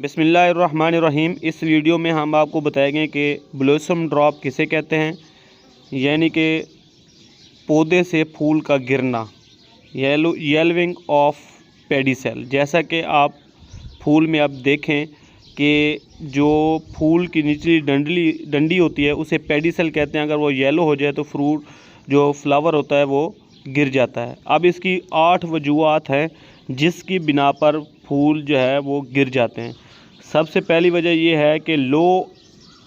बिस्मिल्लाहिर्रहमानिर्रहीम। इस वीडियो में हम आपको बताएंगे कि ब्लॉसम ड्रॉप किसे कहते हैं, यानी कि पौधे से फूल का गिरना, येलविंग ऑफ पेडिसेल। जैसा कि आप फूल में अब देखें कि जो फूल की निचली डंडी होती है उसे पेडिसेल कहते हैं। अगर वो येलो हो जाए तो फ्रूट जो फ्लावर होता है वो गिर जाता है। अब इसकी 8 वजूहात हैं जिसकी बिना पर फूल जो है वो गिर जाते हैं। सबसे पहली वजह ये है कि लो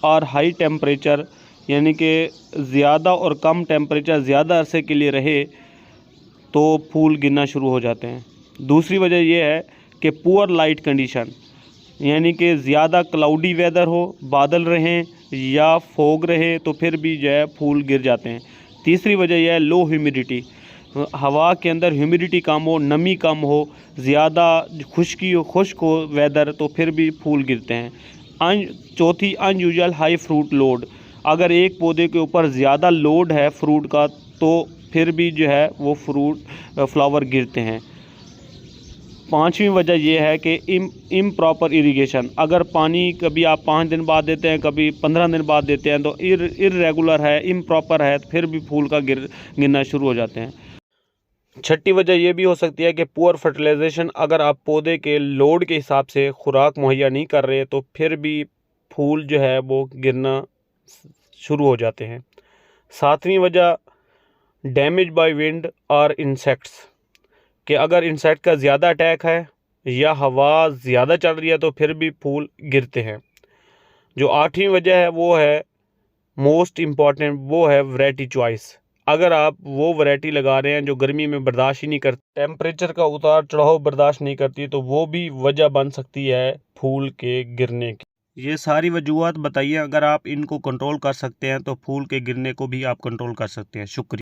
और हाई टेम्परेचर, यानी कि ज़्यादा और कम टेम्परेचर ज़्यादा अरसे के लिए रहे तो फूल गिरना शुरू हो जाते हैं। दूसरी वजह यह है कि पुअर लाइट कंडीशन, यानी कि ज़्यादा क्लाउडी वेदर हो, बादल रहें या फोग रहे तो फिर भी जो है फूल गिर जाते हैं। तीसरी वजह यह है लो ह्यूमिडिटी, हवा के अंदर ह्यूमिडिटी कम हो, नमी कम हो, ज़्यादा खुश्क हो वेदर तो फिर भी फूल गिरते हैं। चौथी अनयूजुअल हाई फ्रूट लोड, अगर एक पौधे के ऊपर ज़्यादा लोड है फ्रूट का तो फिर भी जो है वो फ्लावर गिरते हैं। पांचवी वजह यह है कि इम्प्रॉपर इरिगेशन, अगर पानी कभी आप 5 दिन बाद देते हैं, कभी 15 दिन बाद देते हैं तो इर्रेगुलर है, इम्प्रॉपर है, तो फिर भी फूल का गिरना शुरू हो जाते हैं। छठी वजह यह भी हो सकती है कि पुअर फर्टिलाइजेशन, अगर आप पौधे के लोड के हिसाब से खुराक मुहैया नहीं कर रहे तो फिर भी फूल जो है वो गिरना शुरू हो जाते हैं। सातवीं वजह डैमेज बाय विंड और इंसेक्ट्स, कि अगर इंसेक्ट का ज़्यादा अटैक है या हवा ज़्यादा चल रही है तो फिर भी फूल गिरते हैं। जो आठवीं वजह है वो है मोस्ट इम्पॉर्टेंट, वो है वैरायटी चॉइस। अगर आप वो वैरायटी लगा रहे हैं जो गर्मी में बर्दाश्त ही नहीं करती, टेम्परेचर का उतार चढ़ाव बर्दाश्त नहीं करती, तो वो भी वजह बन सकती है फूल के गिरने की। ये सारी वजूहत बताइए, अगर आप इनको कंट्रोल कर सकते हैं तो फूल के गिरने को भी आप कंट्रोल कर सकते हैं। शुक्रिया।